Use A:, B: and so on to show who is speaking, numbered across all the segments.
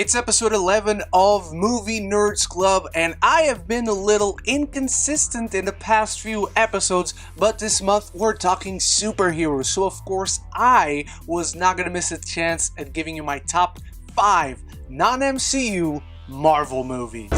A: It's episode 11 of Movie Nerds Club, and I have been a little inconsistent in the past few episodes, but this month we're talking superheroes, so of course I was not gonna miss a chance at giving you my top 5 non-MCU Marvel movies.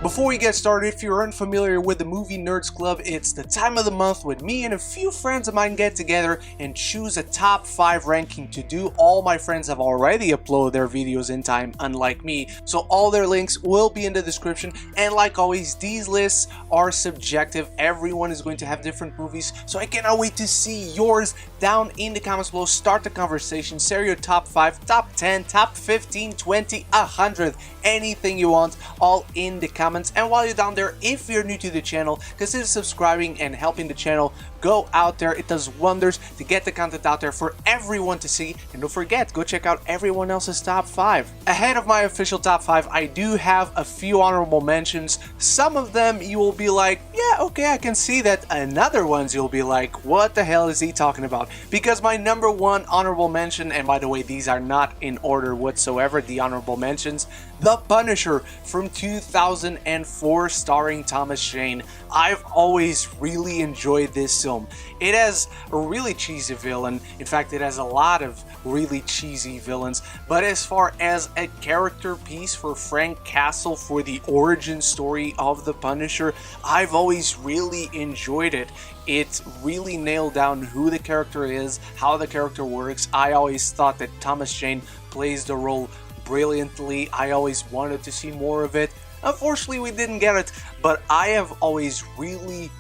A: Before we get started, if you're unfamiliar with the Movie Nerds Club, it's the time of the month when me and a few friends of mine get together and choose a top 5 ranking to do. All my friends have already uploaded their videos in time, unlike me, so all their links will be in the description. And like always, these lists are subjective. Everyone is going to have different movies, so I cannot wait to see yours down in the comments below. Start the conversation, share your top 5, top 10, top 15, 20, 100, anything you want, all in the comments. And while you're down there, if you're new to the channel, consider subscribing and helping the channel go out there. It does wonders to get the content out there for everyone to see. And don't forget, go check out everyone else's top 5. Ahead of my official top 5, I do have a few honorable mentions. Some of them you will be like, yeah, okay, I can see that. And other ones you'll be like, what the hell is he talking about? Because my number 1 honorable mention, and by the way, these are not in order whatsoever, the honorable mentions, The Punisher from 2004, starring Thomas Jane. I've always really enjoyed this film. It has a really cheesy villain. In fact, it has a lot of really cheesy villains. But as far as a character piece for Frank Castle for the origin story of The Punisher, I've always really enjoyed it. It really nailed down who the character is, how the character works. I always thought that Thomas Jane plays the role brilliantly. I always wanted to see more of it. Unfortunately, we didn't get it, but I have always really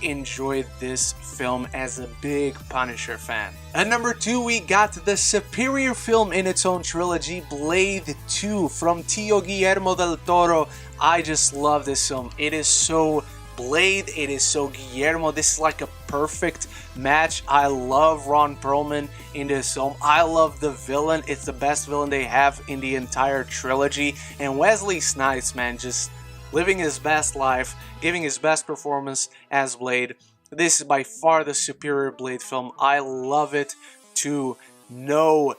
A: enjoyed this film as a big Punisher fan. At number 2, we got the superior film in its own trilogy, Blade 2 from Tio Guillermo del Toro. I just love this film. It is so Blade, it is so Guillermo. This is like a perfect match. I love Ron Perlman in this film. I love the villain. It's the best villain they have in the entire trilogy. And Wesley Snipes, man, just living his best life, giving his best performance as Blade. This is by far the superior Blade film. I love it to no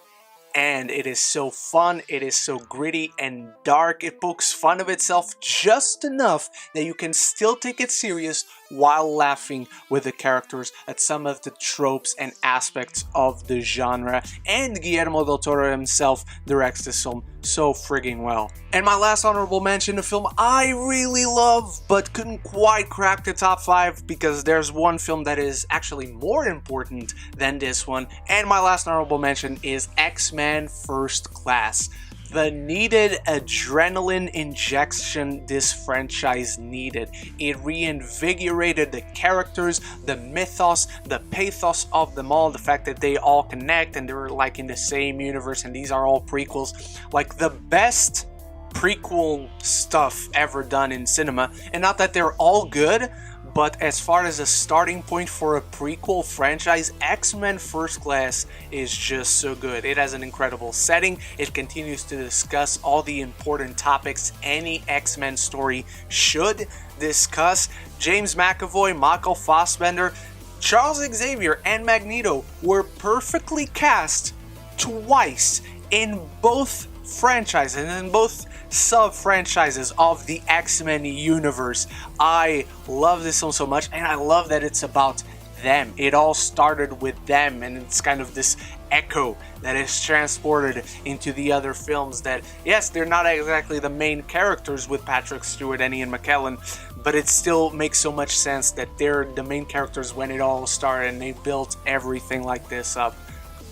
A: end. It is so fun, it is so gritty and dark. It pokes fun of itself just enough that you can still take it serious while laughing with the characters at some of the tropes and aspects of the genre. And Guillermo del Toro himself directs this film so frigging well. And my last honorable mention, a film I really love but couldn't quite crack the top 5 because there's one film that is actually more important than this one. And my last honorable mention is X-Men First Class. The needed adrenaline injection this franchise needed. It reinvigorated the characters, the mythos, the pathos of them all, the fact that they all connect and they're like in the same universe and these are all prequels. Like the best prequel stuff ever done in cinema. And not that they're all good, but as far as a starting point for a prequel franchise, X-Men First Class is just so good. It has an incredible setting. It continues to discuss all the important topics any X-Men story should discuss. James McAvoy, Michael Fassbender, Charles Xavier, and Magneto were perfectly cast twice in both franchises and in both sub-franchises of the X-Men universe. I love this film so much, and I love that it's about them. It all started with them, and it's kind of this echo that is transported into the other films that, yes, they're not exactly the main characters with Patrick Stewart and Ian McKellen, but it still makes so much sense that they're the main characters when it all started, and they built everything like this up.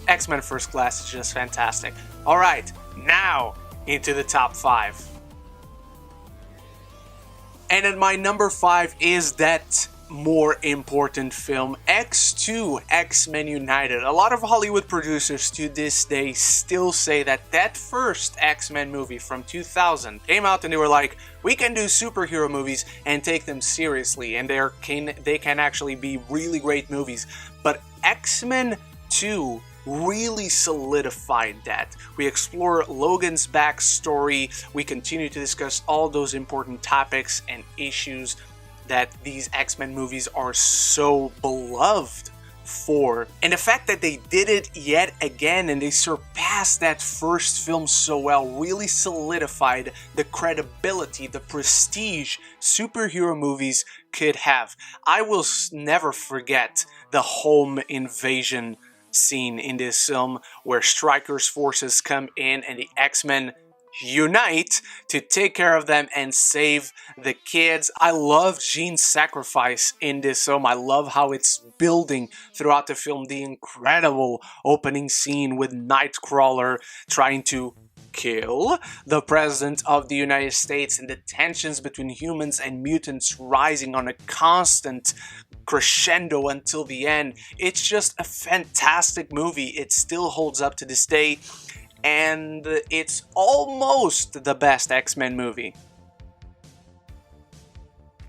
A: X-Men First Class is just fantastic. Alright, now into the top 5. And at my number 5 is that more important film, X2, X-Men United. A lot of Hollywood producers to this day still say that that first X-Men movie from 2000 came out and they were like, we can do superhero movies and take them seriously, and they can actually be really great movies. But X-Men 2 really solidified that. We explore Logan's backstory, we continue to discuss all those important topics and issues that these X-Men movies are so beloved 4. And the fact that they did it yet again and they surpassed that first film so well really solidified the credibility, the prestige superhero movies could have. I will never forget the home invasion scene in this film where Stryker's forces come in and the X-Men unite to take care of them and save the kids. I love Jean's sacrifice in this film. I love how it's building throughout the film. The incredible opening scene with Nightcrawler trying to kill the President of the United States and the tensions between humans and mutants rising on a constant crescendo until the end. It's just a fantastic movie. It still holds up to this day, and it's almost the best X-Men movie.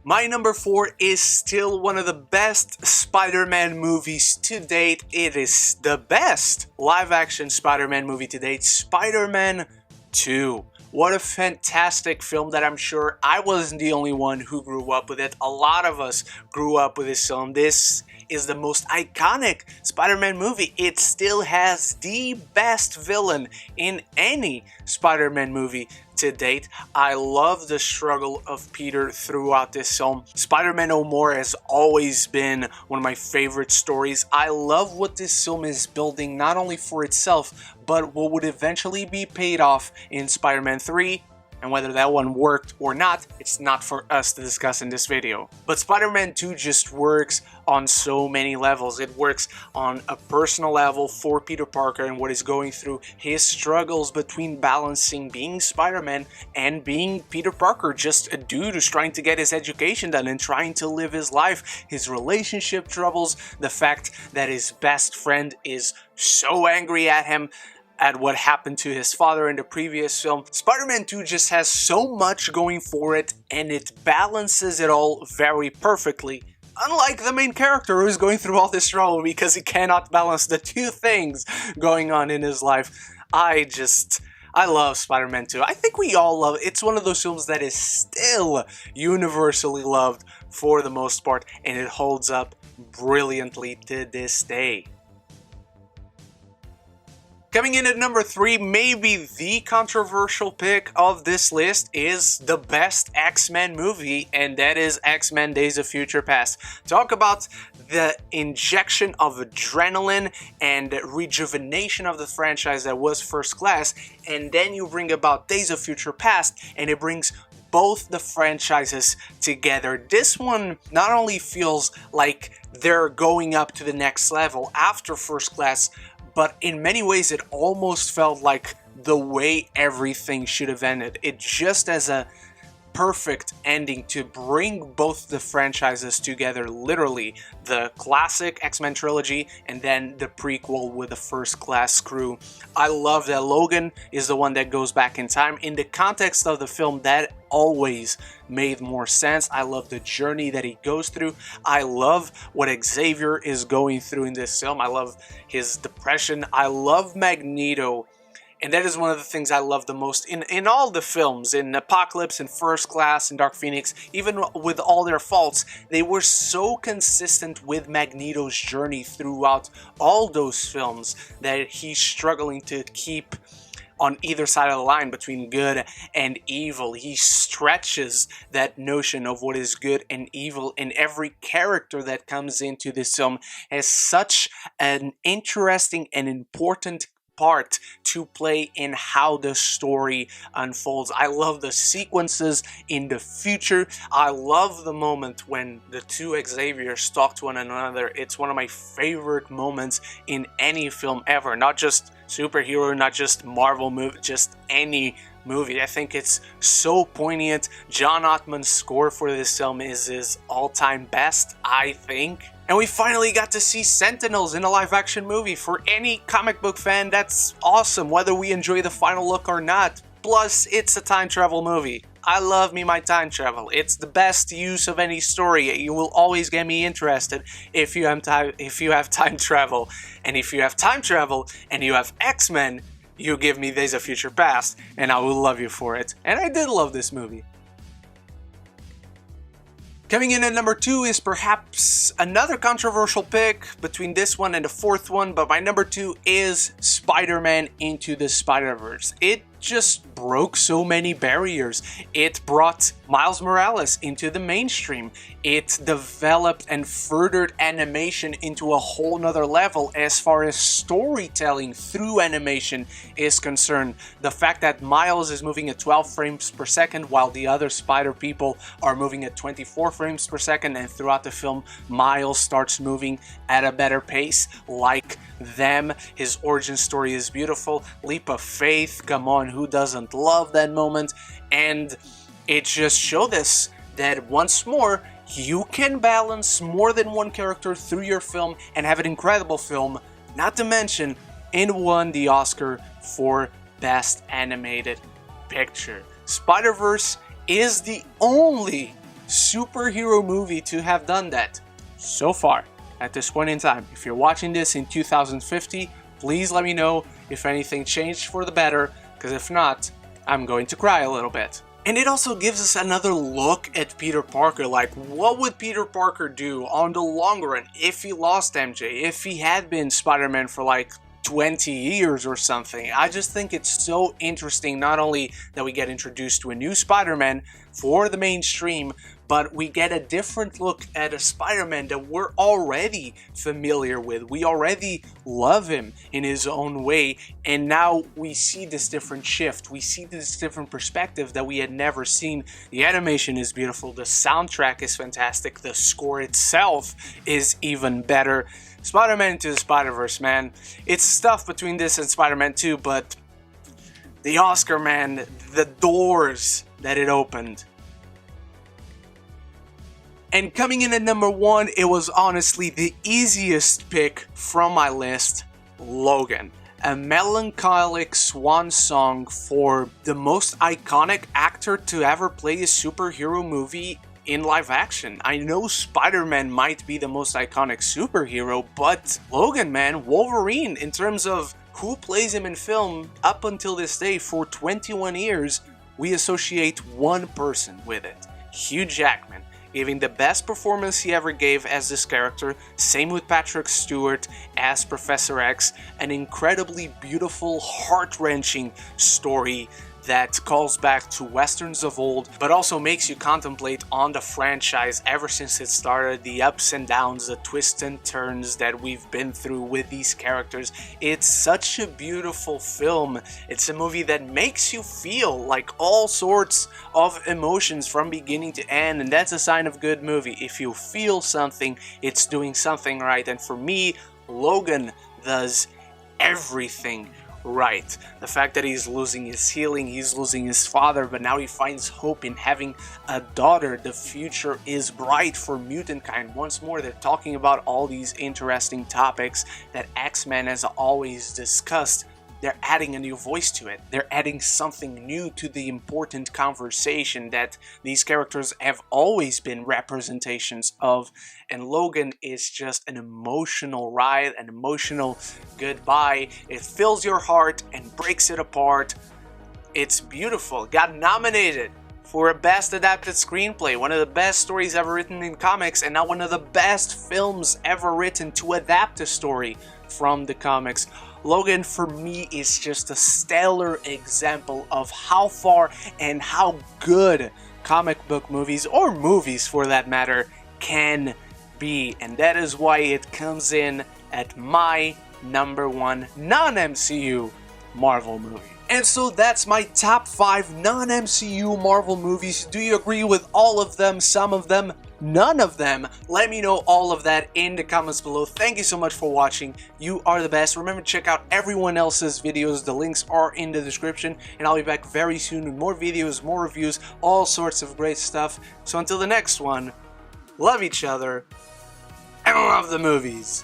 A: My number 4 is still one of the best Spider-Man movies to date. It is the best live-action Spider-Man movie to date, Spider-Man 2. What a fantastic film that I'm sure I wasn't the only one who grew up with it. A lot of us grew up with this film. This is the most iconic Spider-Man movie. It still has the best villain in any Spider-Man movie to date. I love the struggle of Peter throughout this film. Spider-Man No More has always been one of my favorite stories. I love what this film is building, not only for itself, but what would eventually be paid off in Spider-Man 3. And whether that one worked or not, it's not for us to discuss in this video. But Spider-Man 2 just works on so many levels. It works on a personal level for Peter Parker and what he's going through, his struggles between balancing being Spider-Man and being Peter Parker, just a dude who's trying to get his education done and trying to live his life, his relationship troubles, the fact that his best friend is so angry at him, at what happened to his father in the previous film. Spider-Man 2 just has so much going for it, and it balances it all very perfectly. Unlike the main character who's going through all this trouble because he cannot balance the two things going on in his life. I love Spider-Man 2. I think we all love it. It's one of those films that is still universally loved for the most part, and it holds up brilliantly to this day. Coming in at number 3, maybe the controversial pick of this list is the best X-Men movie, and that is X-Men Days of Future Past. Talk about the injection of adrenaline and rejuvenation of the franchise that was First Class, and then you bring about Days of Future Past, and it brings both the franchises together. This one not only feels like they're going up to the next level after First Class, but in many ways it almost felt like the way everything should have ended. It just as a perfect ending to bring both the franchises together, literally the classic X-Men trilogy and then the prequel with the First Class crew. I love that Logan is the one that goes back in time. In the context of the film, that always made more sense. I love the journey that he goes through. I love what Xavier is going through in this film. I love his depression. I love Magneto. And that is one of the things I love the most in all the films, in Apocalypse, in First Class, in Dark Phoenix, even with all their faults, they were so consistent with Magneto's journey throughout all those films that he's struggling to keep on either side of the line between good and evil. He stretches that notion of what is good and evil, and every character that comes into this film has such an interesting and important part to play in how the story unfolds. I love the sequences in the future. I love the moment when the two Xaviers talk to one another. It's one of my favorite moments in any film ever, not just superhero, not just Marvel movie, just any movie. I think it's so poignant. John Ottman's score for this film is his all-time best, I think. And we finally got to see Sentinels in a live-action movie. For any comic book fan, that's awesome, whether we enjoy the final look or not. Plus, it's a time travel movie. I love me my time travel. It's the best use of any story. You will always get me interested if you have time travel. And if you have time travel and you have X-Men, you give me Days of Future Past, and I will love you for it. And I did love this movie. Coming in at number 2 is perhaps another controversial pick between this one and the fourth one, but my number 2 is Spider-Man Into the Spider-Verse. It just broke so many barriers. It brought Miles Morales into the mainstream. It developed and furthered animation into a whole nother level as far as storytelling through animation is concerned. The fact that Miles is moving at 12 frames per second while the other Spider people are moving at 24 frames per second, and throughout the film Miles starts moving at a better pace like them. His origin story is beautiful. Leap of faith, come on, who doesn't love that moment? And it just showed us that once more you can balance more than one character through your film and have an incredible film. Not to mention, it won the Oscar for Best Animated Picture. Spider-Verse is the only superhero movie to have done that so far at this point in time. If you're watching this in 2050, please let me know if anything changed for the better, because if not, I'm going to cry a little bit. And it also gives us another look at Peter Parker, like what would Peter Parker do on the long run if he lost MJ, if he had been Spider-Man for like 20 years or something. I just think it's so interesting, not only that we get introduced to a new Spider-Man for the mainstream, but we get a different look at a Spider-Man that we're already familiar with. We already love him in his own way, and now we see this different shift. We see this different perspective that we had never seen. The animation is beautiful, the soundtrack is fantastic, the score itself is even better. Spider-Man Into the Spider-Verse, man. It's stuff between this and Spider-Man 2, but the Oscar, man, the doors that it opened. And coming in at number 1, it was honestly the easiest pick from my list, Logan. A melancholic swan song for the most iconic actor to ever play a superhero movie in live action. I know Spider-Man might be the most iconic superhero, but Logan, man, Wolverine, in terms of who plays him in film, up until this day, for 21 years, we associate one person with it. Hugh Jackman, giving the best performance he ever gave as this character. Same with Patrick Stewart as Professor X. An incredibly beautiful, heart-wrenching story that calls back to westerns of old, but also makes you contemplate on the franchise ever since it started, the ups and downs, the twists and turns that we've been through with these characters. It's such a beautiful film. It's a movie that makes you feel like all sorts of emotions from beginning to end, and that's a sign of good movie. If you feel something, it's doing something right, and for me, Logan does everything right. The fact that he's losing his healing, he's losing his father, but now he finds hope in having a daughter. The future is bright for mutant kind. Once more, they're talking about all these interesting topics that X-Men has always discussed. They're adding a new voice to it. They're adding something new to the important conversation that these characters have always been representations of. And Logan is just an emotional ride, an emotional goodbye. It fills your heart and breaks it apart. It's beautiful. Got nominated for a Best Adapted Screenplay, one of the best stories ever written in comics, and now one of the best films ever written to adapt a story from the comics. Logan, for me, is just a stellar example of how far and how good comic book movies, or movies for that matter, can be. And that is why it comes in at my number 1 non-MCU Marvel movie. And so that's my top 5 non-MCU Marvel movies. Do you agree with all of them, some of them, none of them? Let me know all of that in the comments below. Thank you so much for watching. You are the best. Remember to check out everyone else's videos. The links are in the description. And I'll be back very soon with more videos, more reviews, all sorts of great stuff. So until the next one, love each other and love the movies.